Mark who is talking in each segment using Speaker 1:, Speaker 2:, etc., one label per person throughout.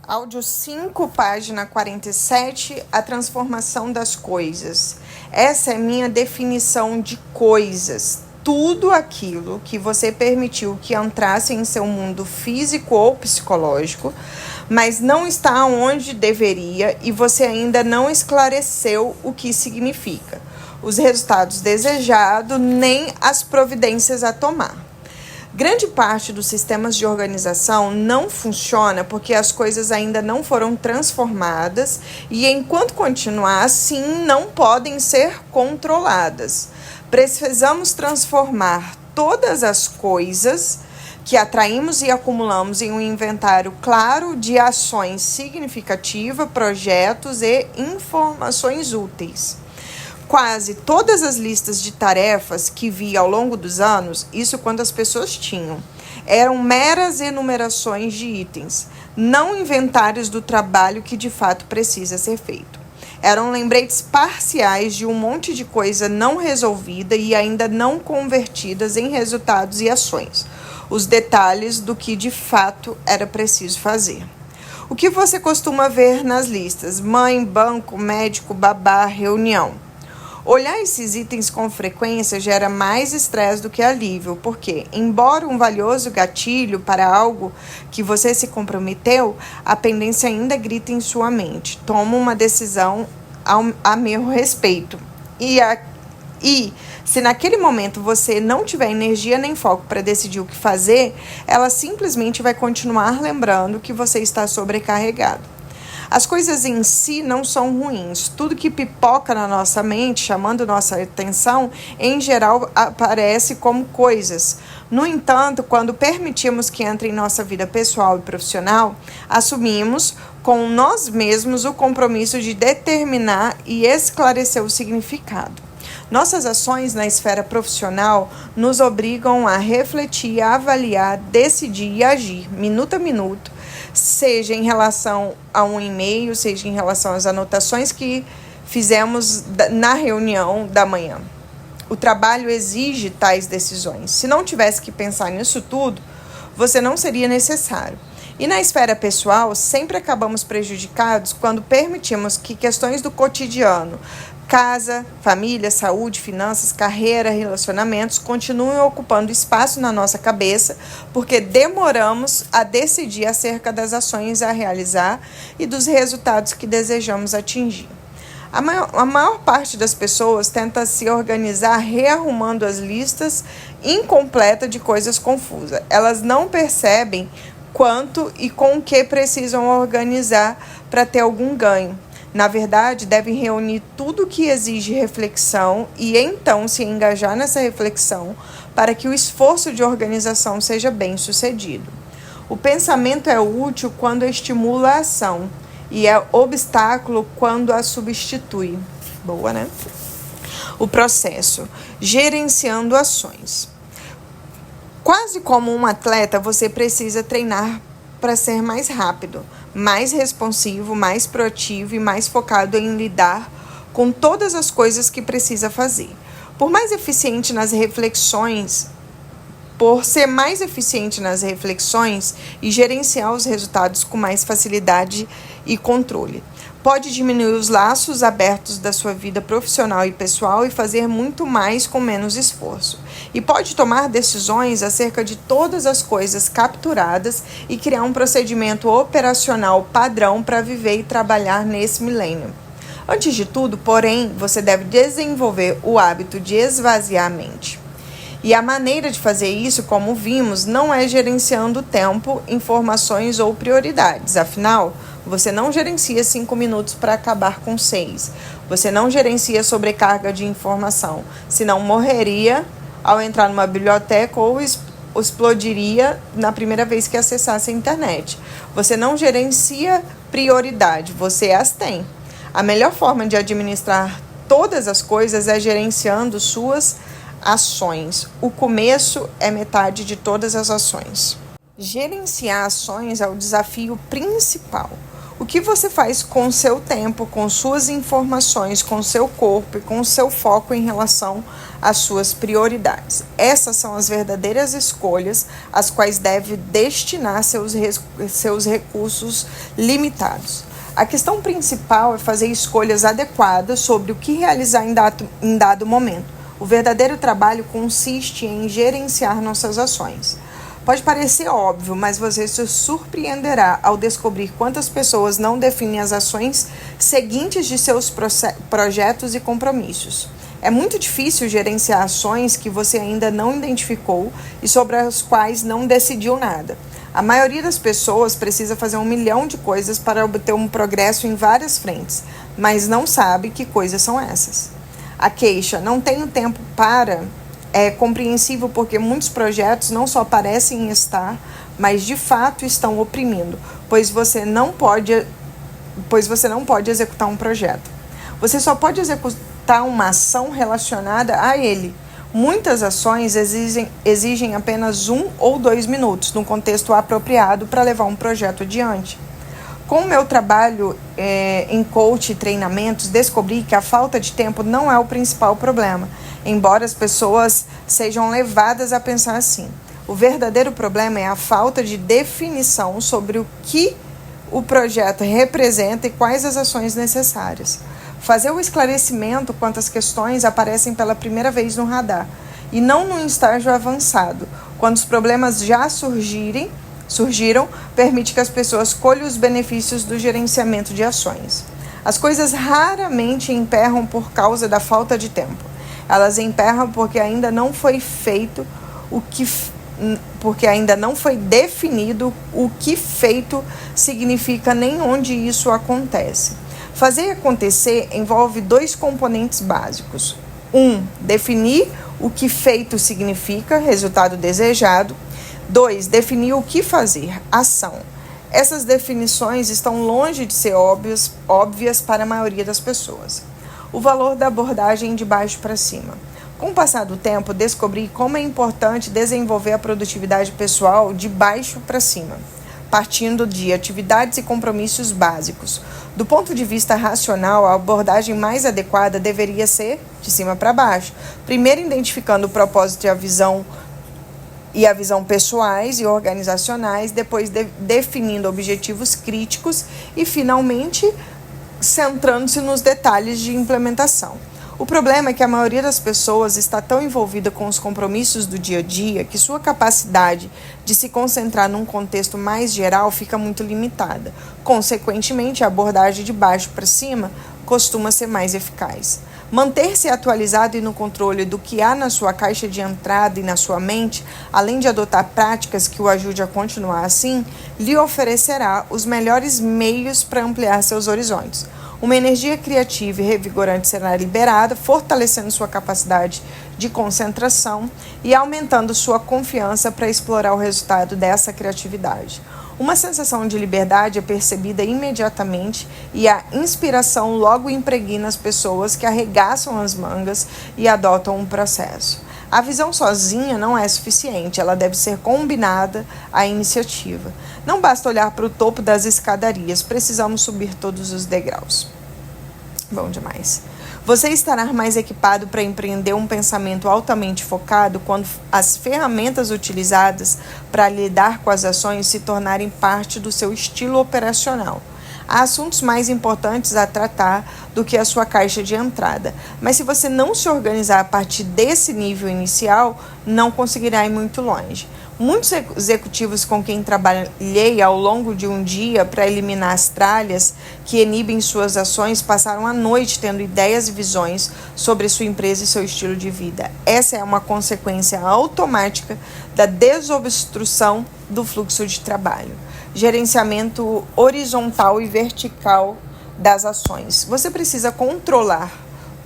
Speaker 1: Áudio 5, página 47, a transformação das coisas. Essa é minha definição de coisas. Tudo aquilo que você permitiu que entrasse em seu mundo físico ou psicológico, mas não está onde deveria e você ainda não esclareceu o que significa, os resultados desejados, nem as providências a tomar. Grande parte dos sistemas de organização não funciona porque as coisas ainda não foram transformadas e, enquanto continuar assim, não podem ser controladas. Precisamos transformar todas as coisas que atraímos e acumulamos em um inventário claro de ações significativas, projetos e informações úteis. Quase todas as listas de tarefas que vi ao longo dos anos, isso quando as pessoas tinham, eram meras enumerações de itens, não inventários do trabalho que de fato precisa ser feito. Eram lembretes parciais de um monte de coisa não resolvida e ainda não convertidas em resultados e ações, os detalhes do que de fato era preciso fazer. O que você costuma ver nas listas? Mãe, banco, médico, babá, reunião. Olhar esses itens com frequência gera mais estresse do que alívio, porque, embora um valioso gatilho para algo que você se comprometeu, a pendência ainda grita em sua mente. Toma uma decisão a meu respeito. E se naquele momento você não tiver energia nem foco para decidir o que fazer, ela simplesmente vai continuar lembrando que você está sobrecarregado. As coisas em si não são ruins. Tudo que pipoca na nossa mente, chamando nossa atenção, em geral aparece como coisas. No entanto, quando permitimos que entre em nossa vida pessoal e profissional, assumimos com nós mesmos o compromisso de determinar e esclarecer o significado. Nossas ações na esfera profissional nos obrigam a refletir, avaliar, decidir e agir, minuto a minuto, seja em relação a um e-mail, seja em relação às anotações que fizemos na reunião da manhã. O trabalho exige tais decisões. Se não tivesse que pensar nisso tudo, você não seria necessário. E na esfera pessoal, sempre acabamos prejudicados quando permitimos que questões do cotidiano, casa, família, saúde, finanças, carreira, relacionamentos continuem ocupando espaço na nossa cabeça porque demoramos a decidir acerca das ações a realizar e dos resultados que desejamos atingir. A maior parte das pessoas tenta se organizar rearrumando as listas incompletas de coisas confusas. Elas não percebem quanto e com o que precisam organizar para ter algum ganho. Na verdade, devem reunir tudo o que exige reflexão e então se engajar nessa reflexão para que o esforço de organização seja bem sucedido. O pensamento é útil quando estimula a ação e é obstáculo quando a substitui. Boa, né? O processo. Gerenciando ações. Quase como um atleta, você precisa treinar para ser mais rápido, mais responsivo, mais proativo e mais focado em lidar com todas as coisas que precisa fazer. Por ser mais eficiente nas reflexões e gerenciar os resultados com mais facilidade e controle. Pode diminuir os laços abertos da sua vida profissional e pessoal e fazer muito mais com menos esforço. E pode tomar decisões acerca de todas as coisas capturadas e criar um procedimento operacional padrão para viver e trabalhar nesse milênio. Antes de tudo, porém, você deve desenvolver o hábito de esvaziar a mente. E a maneira de fazer isso, como vimos, não é gerenciando tempo, informações ou prioridades. Afinal, você não gerencia 5 minutos para acabar com 6. Você não gerencia sobrecarga de informação, senão morreria ao entrar numa biblioteca ou explodiria na primeira vez que acessasse a internet. Você não gerencia prioridade, você as tem. A melhor forma de administrar todas as coisas é gerenciando suas ações. O começo é metade de todas as ações. Gerenciar ações é o desafio principal. O que você faz com o seu tempo, com suas informações, com o seu corpo e com o seu foco em relação às suas prioridades? Essas são as verdadeiras escolhas às quais deve destinar seus recursos limitados. A questão principal é fazer escolhas adequadas sobre o que realizar em dado momento. O verdadeiro trabalho consiste em gerenciar nossas ações. Pode parecer óbvio, mas você se surpreenderá ao descobrir quantas pessoas não definem as ações seguintes de seus projetos e compromissos. É muito difícil gerenciar ações que você ainda não identificou e sobre as quais não decidiu nada. A maioria das pessoas precisa fazer 1 milhão de coisas para obter um progresso em várias frentes, mas não sabe que coisas são essas. A queixa, não tenho tempo para, é compreensível porque muitos projetos não só parecem estar, mas de fato estão oprimindo, pois você não pode executar um projeto. Você só pode executar uma ação relacionada a ele. Muitas ações exigem apenas 1 ou 2 minutos no contexto apropriado para levar um projeto adiante. Com o meu trabalho em coach e treinamentos, descobri que a falta de tempo não é o principal problema, embora as pessoas sejam levadas a pensar assim. O verdadeiro problema é a falta de definição sobre o que o projeto representa e quais as ações necessárias. Fazer o esclarecimento quanto às questões aparecem pela primeira vez no radar, e não num estágio avançado, quando os problemas já surgiram, permite que as pessoas colham os benefícios do gerenciamento de ações. As coisas raramente emperram por causa da falta de tempo. Elas emperram porque ainda não foi definido o que feito significa nem onde isso acontece. Fazer acontecer envolve 2 componentes básicos. 1. Definir o que feito significa, resultado desejado. 2. Definir o que fazer, ação. Essas definições estão longe de ser óbvias para a maioria das pessoas. O valor da abordagem de baixo para cima. Com o passar do tempo, descobri como é importante desenvolver a produtividade pessoal de baixo para cima, partindo de atividades e compromissos básicos. Do ponto de vista racional, a abordagem mais adequada deveria ser de cima para baixo, primeiro identificando o propósito e a visão pessoais e organizacionais, depois definindo objetivos críticos e, finalmente, centrando-se nos detalhes de implementação. O problema é que a maioria das pessoas está tão envolvida com os compromissos do dia a dia que sua capacidade de se concentrar num contexto mais geral fica muito limitada. Consequentemente, a abordagem de baixo para cima costuma ser mais eficaz. Manter-se atualizado e no controle do que há na sua caixa de entrada e na sua mente, além de adotar práticas que o ajude a continuar assim, lhe oferecerá os melhores meios para ampliar seus horizontes. Uma energia criativa e revigorante será liberada, fortalecendo sua capacidade de concentração e aumentando sua confiança para explorar o resultado dessa criatividade. Uma sensação de liberdade é percebida imediatamente e a inspiração logo impregna as pessoas que arregaçam as mangas e adotam um processo. A visão sozinha não é suficiente, ela deve ser combinada à iniciativa. Não basta olhar para o topo das escadarias, precisamos subir todos os degraus. Bom demais. Você estará mais equipado para empreender um pensamento altamente focado quando as ferramentas utilizadas para lidar com as ações se tornarem parte do seu estilo operacional. Há assuntos mais importantes a tratar do que a sua caixa de entrada, mas se você não se organizar a partir desse nível inicial, não conseguirá ir muito longe. Muitos executivos com quem trabalhei ao longo de um dia para eliminar as tralhas que inibem suas ações passaram a noite tendo ideias e visões sobre sua empresa e seu estilo de vida. Essa é uma consequência automática da desobstrução do fluxo de trabalho. Gerenciamento horizontal e vertical das ações. Você precisa controlar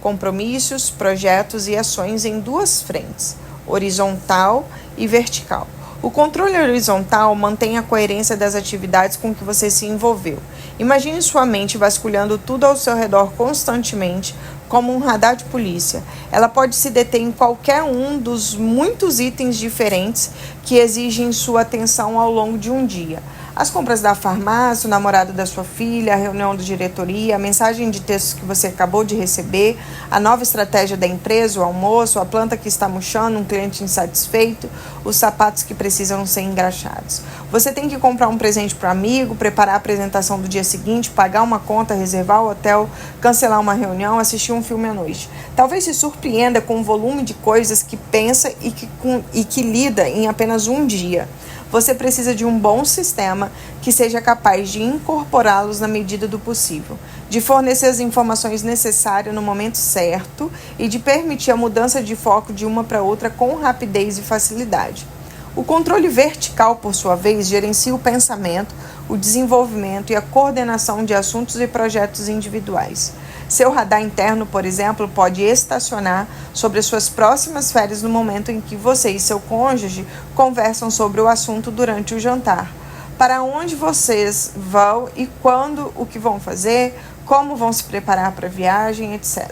Speaker 1: compromissos, projetos e ações em 2 frentes, horizontal e vertical. O controle horizontal mantém a coerência das atividades com que você se envolveu. Imagine sua mente vasculhando tudo ao seu redor constantemente, como um radar de polícia. Ela pode se deter em qualquer um dos muitos itens diferentes que exigem sua atenção ao longo de um dia. As compras da farmácia, o namorado da sua filha, a reunião da diretoria, a mensagem de textos que você acabou de receber, a nova estratégia da empresa, o almoço, a planta que está murchando, um cliente insatisfeito, os sapatos que precisam ser engraxados. Você tem que comprar um presente para o amigo, preparar a apresentação do dia seguinte, pagar uma conta, reservar o hotel, cancelar uma reunião, assistir um filme à noite. Talvez se surpreenda com o volume de coisas que pensa e que lida em apenas um dia. Você precisa de um bom sistema que seja capaz de incorporá-los na medida do possível, de fornecer as informações necessárias no momento certo e de permitir a mudança de foco de uma para outra com rapidez e facilidade. O controle vertical, por sua vez, gerencia o pensamento, o desenvolvimento e a coordenação de assuntos e projetos individuais. Seu radar interno, por exemplo, pode estacionar sobre as suas próximas férias no momento em que você e seu cônjuge conversam sobre o assunto durante o jantar. Para onde vocês vão e quando, o que vão fazer, como vão se preparar para a viagem, etc.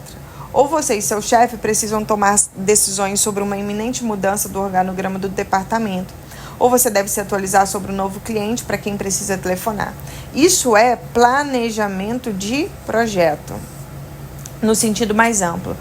Speaker 1: Ou você e seu chefe precisam tomar decisões sobre uma iminente mudança do organograma do departamento. Ou você deve se atualizar sobre o novo cliente para quem precisa telefonar. Isso é planejamento de projeto. No sentido mais amplo,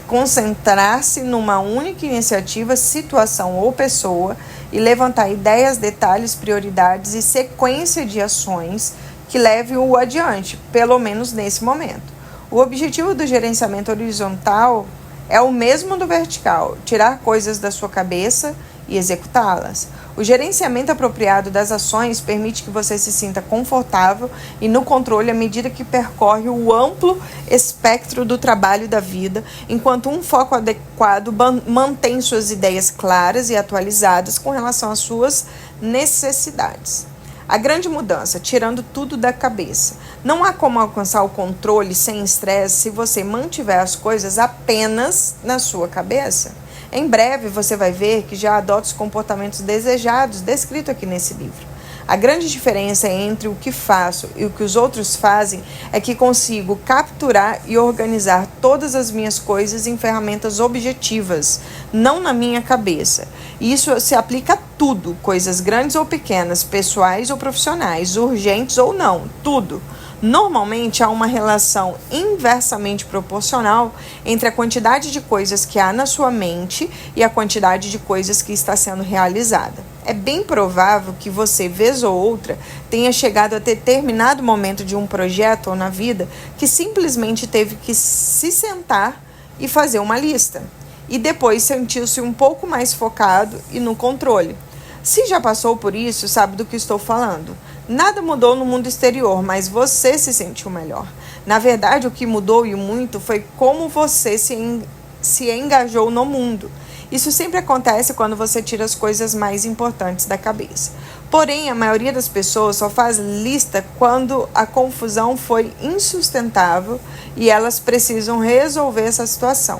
Speaker 1: concentrar-se numa única iniciativa, situação ou pessoa e levantar ideias, detalhes, prioridades e sequência de ações que leve-o adiante, pelo menos nesse momento. O objetivo do gerenciamento horizontal é o mesmo do vertical, tirar coisas da sua cabeça e executá-las. O gerenciamento apropriado das ações permite que você se sinta confortável e no controle à medida que percorre o amplo espectro do trabalho e da vida, enquanto um foco adequado mantém suas ideias claras e atualizadas com relação às suas necessidades. A grande mudança, tirando tudo da cabeça. Não há como alcançar o controle sem estresse se você mantiver as coisas apenas na sua cabeça. Em breve você vai ver que já adota os comportamentos desejados descritos aqui nesse livro. A grande diferença entre o que faço e o que os outros fazem é que consigo capturar e organizar todas as minhas coisas em ferramentas objetivas, não na minha cabeça. E isso se aplica a tudo, coisas grandes ou pequenas, pessoais ou profissionais, urgentes ou não, tudo. Normalmente há uma relação inversamente proporcional entre a quantidade de coisas que há na sua mente e a quantidade de coisas que está sendo realizada. É bem provável que você, vez ou outra, tenha chegado a determinado momento de um projeto ou na vida que simplesmente teve que se sentar e fazer uma lista. E depois sentiu-se um pouco mais focado e no controle. Se já passou por isso, sabe do que estou falando. Nada mudou no mundo exterior, mas você se sentiu melhor. Na verdade, o que mudou e muito foi como você se engajou no mundo. Isso sempre acontece quando você tira as coisas mais importantes da cabeça. Porém, a maioria das pessoas só faz lista quando a confusão foi insustentável e elas precisam resolver essa situação.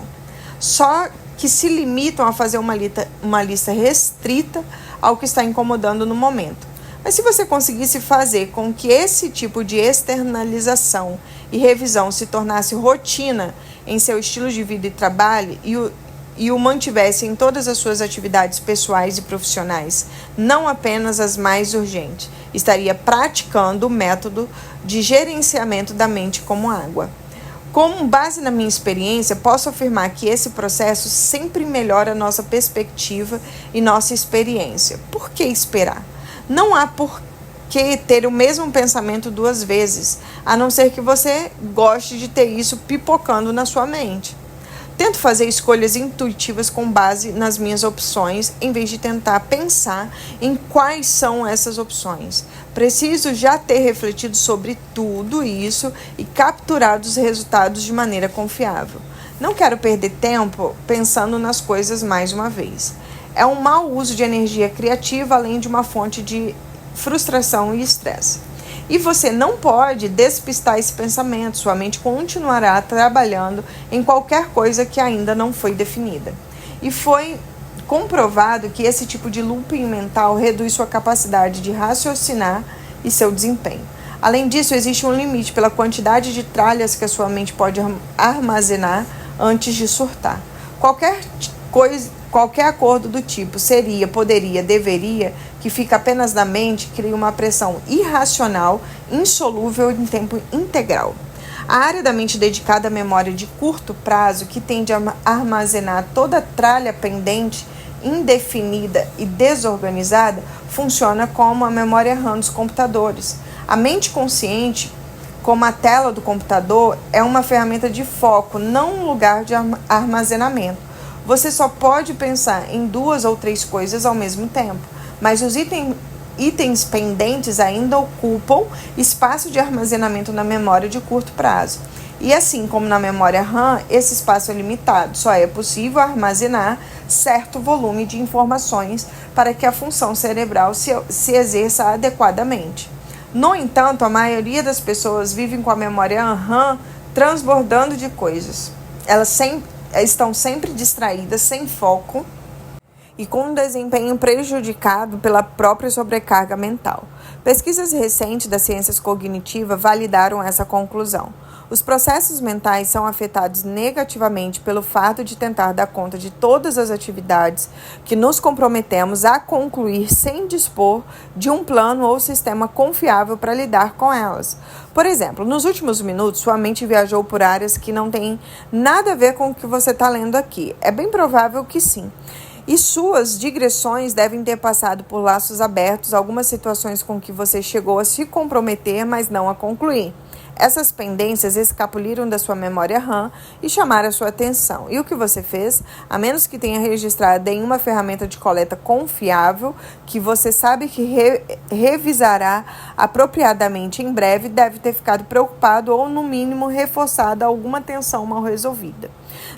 Speaker 1: Só que se limitam a fazer uma lista restrita ao que está incomodando no momento. Mas se você conseguisse fazer com que esse tipo de externalização e revisão se tornasse rotina em seu estilo de vida e trabalho e o mantivesse em todas as suas atividades pessoais e profissionais, não apenas as mais urgentes, estaria praticando o método de gerenciamento da mente como água. Com base na minha experiência, posso afirmar que esse processo sempre melhora nossa perspectiva e nossa experiência. Por que esperar? Não há por que ter o mesmo pensamento duas vezes, a não ser que você goste de ter isso pipocando na sua mente. Tento fazer escolhas intuitivas com base nas minhas opções, em vez de tentar pensar em quais são essas opções. Preciso já ter refletido sobre tudo isso e capturado os resultados de maneira confiável. Não quero perder tempo pensando nas coisas mais uma vez. É um mau uso de energia criativa, além de uma fonte de frustração e estresse. E você não pode despistar esse pensamento, sua mente continuará trabalhando em qualquer coisa que ainda não foi definida. E foi comprovado que esse tipo de looping mental reduz sua capacidade de raciocinar e seu desempenho. Além disso, existe um limite pela quantidade de tralhas que a sua mente pode armazenar antes de surtar. Qualquer acordo do tipo seria, poderia, deveria, que que fica apenas na mente cria uma pressão irracional, insolúvel em tempo integral. A área da mente dedicada à memória de curto prazo, que tende a armazenar toda a tralha pendente, indefinida e desorganizada, funciona como a memória RAM dos computadores. A mente consciente, como a tela do computador, é uma ferramenta de foco, não um lugar de armazenamento. Você só pode pensar em 2 ou 3 coisas ao mesmo tempo, mas os itens pendentes ainda ocupam espaço de armazenamento na memória de curto prazo. E assim como na memória RAM, esse espaço é limitado, só é possível armazenar certo volume de informações para que a função cerebral se exerça adequadamente. No entanto, a maioria das pessoas vivem com a memória RAM transbordando de coisas. Elas estão sempre distraídas, sem foco e com um desempenho prejudicado pela própria sobrecarga mental. Pesquisas recentes das ciências cognitivas validaram essa conclusão. Os processos mentais são afetados negativamente pelo fato de tentar dar conta de todas as atividades que nos comprometemos a concluir sem dispor de um plano ou sistema confiável para lidar com elas. Por exemplo, nos últimos minutos, sua mente viajou por áreas que não têm nada a ver com o que você está lendo aqui. É bem provável que sim. E suas digressões devem ter passado por laços abertos, algumas situações com que você chegou a se comprometer, mas não a concluir. Essas pendências escapuliram da sua memória RAM e chamaram a sua atenção. E o que você fez, a menos que tenha registrado em uma ferramenta de coleta confiável, que você sabe que revisará apropriadamente em breve, deve ter ficado preocupado ou, no mínimo, reforçado alguma tensão mal resolvida.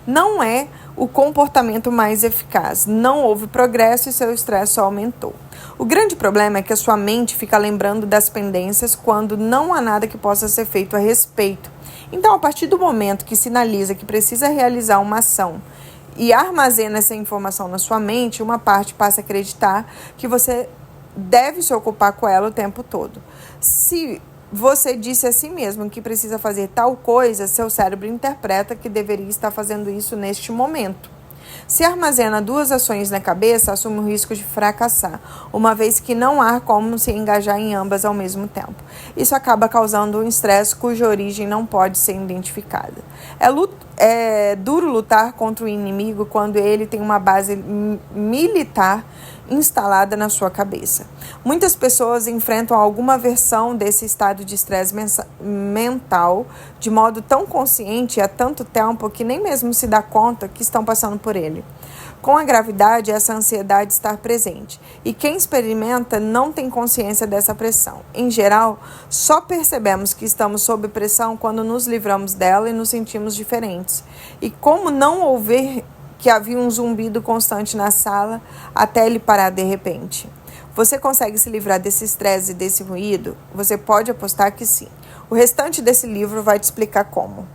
Speaker 1: Não é o comportamento mais eficaz. Não houve progresso e seu estresse só aumentou. O grande problema é que a sua mente fica lembrando das pendências quando não há nada que possa ser feito a respeito. Então, a partir do momento que sinaliza que precisa realizar uma ação e armazena essa informação na sua mente, uma parte passa a acreditar que você deve se ocupar com ela o tempo todo. Se você disse a si mesmo que precisa fazer tal coisa, seu cérebro interpreta que deveria estar fazendo isso neste momento. Se armazena 2 ações na cabeça, assume o risco de fracassar, uma vez que não há como se engajar em ambas ao mesmo tempo. Isso acaba causando um estresse cuja origem não pode ser identificada. É duro lutar contra o inimigo quando ele tem uma base militar instalada na sua cabeça. Muitas pessoas enfrentam alguma versão desse estado de estresse mental de modo tão consciente há tanto tempo que nem mesmo se dá conta que estão passando por ele. Com a gravidade, essa ansiedade está presente, e quem experimenta não tem consciência dessa pressão. Em geral, só percebemos que estamos sob pressão quando nos livramos dela e nos sentimos diferentes. E como não ouvir que havia um zumbido constante na sala até ele parar de repente? Você consegue se livrar desse estresse e desse ruído? Você pode apostar que sim. O restante desse livro vai te explicar como.